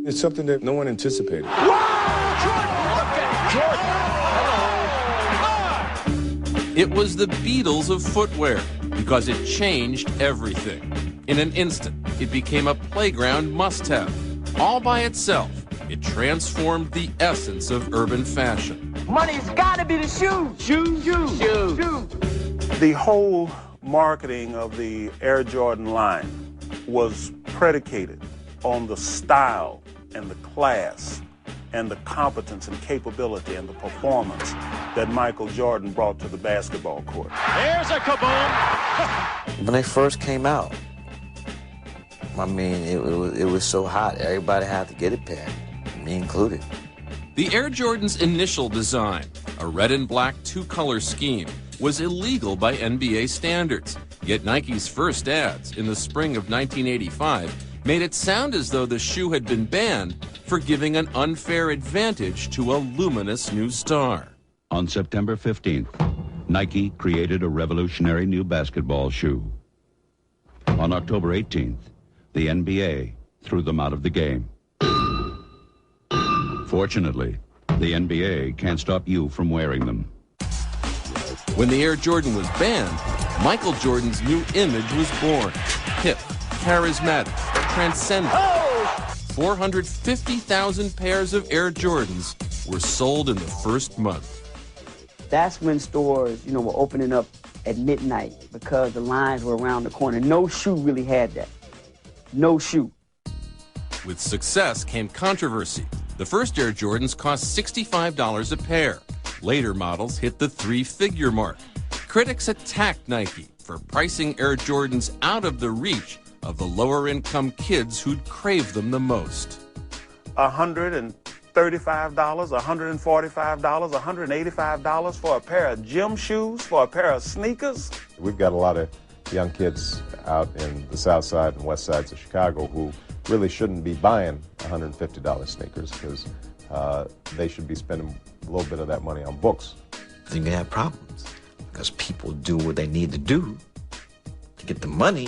It's something that no one anticipated. Wow! Jordan, look at Jordan! It was the Beatles of footwear because it changed everything. In an instant, it became a playground must-have. All by itself, it transformed the essence of urban fashion. Money's gotta be the shoes. Shoes. The whole marketing of the Air Jordan line was predicated on the style and the class and the competence and capability and the performance that Michael Jordan brought to the basketball court. There's a kaboom! When they first came out, I mean, it was so hot. Everybody had to get a pair, me included. The Air Jordan's initial design, a red and black two-color scheme, was illegal by NBA standards. Yet Nike's first ads in the spring of 1985 made it sound as though the shoe had been banned for giving an unfair advantage to a luminous new star. On September 15th, Nike created a revolutionary new basketball shoe. On October 18th, the NBA threw them out of the game. Fortunately, the NBA can't stop you from wearing them. When the Air Jordan was banned, Michael Jordan's new image was born. Hip, charismatic, transcendent. 450,000 pairs of Air Jordans were sold in the first month. That's when stores, were opening up at midnight because the lines were around the corner. No shoe really had that. No shoe. With success came controversy. The first Air Jordans cost $65 a pair. Later models hit the three-figure mark. Critics attacked Nike for pricing Air Jordans out of the reach of the lower-income kids who'd crave them the most. $135, $145, $185 for a pair of gym shoes, for a pair of sneakers? We've got a lot of young kids out in the south side and west sides of Chicago who really shouldn't be buying $150 sneakers because they should be spending a little bit of that money on books. Then you have problems because people do what they need to do to get the money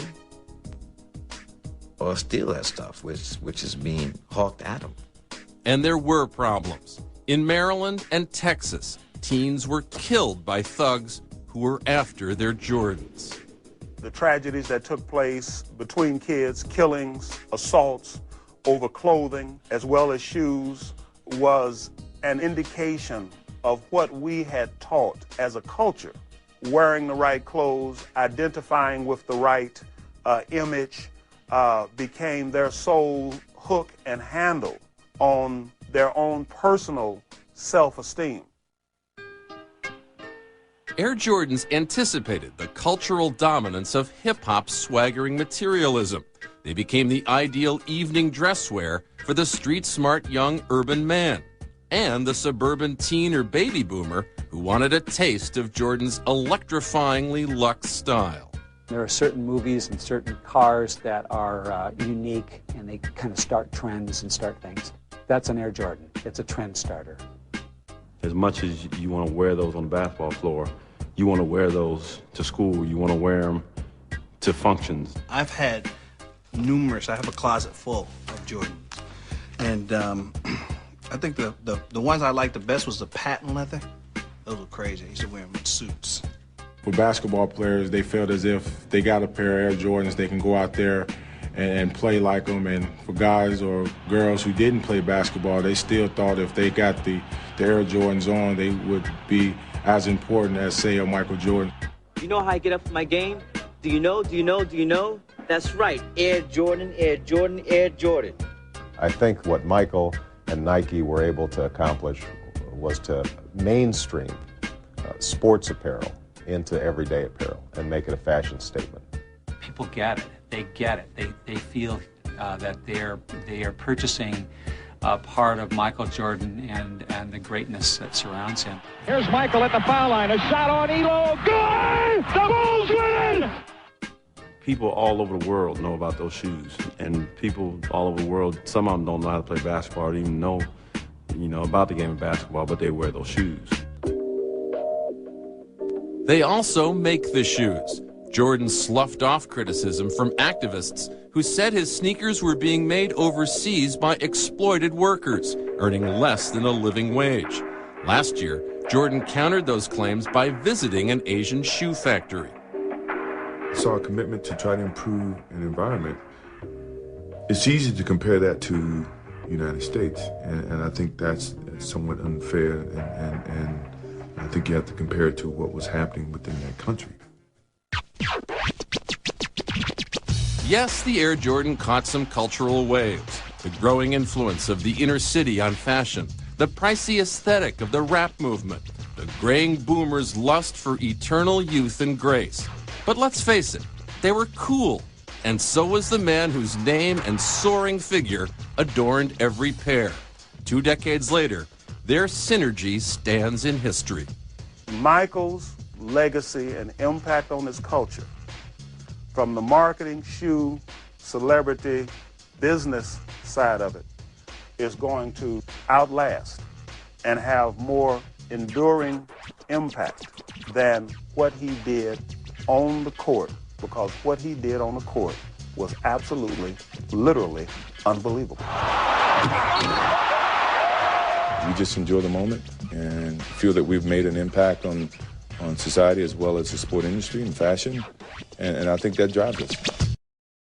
or steal that stuff, which is being hawked at them. And there were problems. In Maryland and Texas, teens were killed by thugs who were after their Jordans. The tragedies that took place between kids, killings, assaults over clothing, as well as shoes, was an indication of what we had taught as a culture. Wearing the right clothes, identifying with the right image, became their sole hook and handle on their own personal self-esteem. Air Jordans anticipated the cultural dominance of hip-hop's swaggering materialism. They became the ideal evening dress wear for the street-smart young urban man and the suburban teen or baby boomer who wanted a taste of Jordan's electrifyingly luxe style. There are certain movies and certain cars that are unique, and they kind of start trends and start things. That's an Air Jordan. It's a trend starter. As much as you want to wear those on the basketball floor, you want to wear those to school. You want to wear them to functions. I've had numerous. I have a closet full of Jordans. And I think the ones I liked the best was the patent leather. Those were crazy. I used to wear them in suits. For basketball players, they felt as if they got a pair of Air Jordans, they can go out there and play like them. And for guys or girls who didn't play basketball, they still thought if they got the Air Jordans on, they would be as important as, say, a Michael Jordan. You know how I get up for my game? Do you know? That's right. Air Jordan, Air Jordan, Air Jordan. I think what Michael and Nike were able to accomplish was to mainstream sports apparel into everyday apparel and make it a fashion statement. People get it. They get it. They feel that they are purchasing part of Michael Jordan and the greatness that surrounds him. Here's Michael at the foul line. A shot on Elo. Good! The Bulls win! People all over the world know about those shoes, and people all over the world, some of them don't know how to play basketball or even know, about the game of basketball, but they wear those shoes. They also make the shoes. Jordan sloughed off criticism from activists who who said his sneakers were being made overseas by exploited workers, earning less than a living wage. Last year, Jordan countered those claims by visiting an Asian shoe factory. I saw a commitment to try to improve an environment. It's easy to compare that to the United States, and I think that's somewhat unfair, and I think you have to compare it to what was happening within that country. Yes, the Air Jordan caught some cultural waves. The growing influence of the inner city on fashion, the pricey aesthetic of the rap movement, the graying boomers' lust for eternal youth and grace. But let's face it, they were cool. And so was the man whose name and soaring figure adorned every pair. 2 decades later, their synergy stands in history. Michael's legacy and impact on his culture, from the marketing, shoe, celebrity, business side of it, is going to outlast and have more enduring impact than what he did on the court, because what he did on the court was absolutely, literally unbelievable. We just enjoy the moment and feel that we've made an impact on society as well as the sport industry and fashion, and I think that drives us.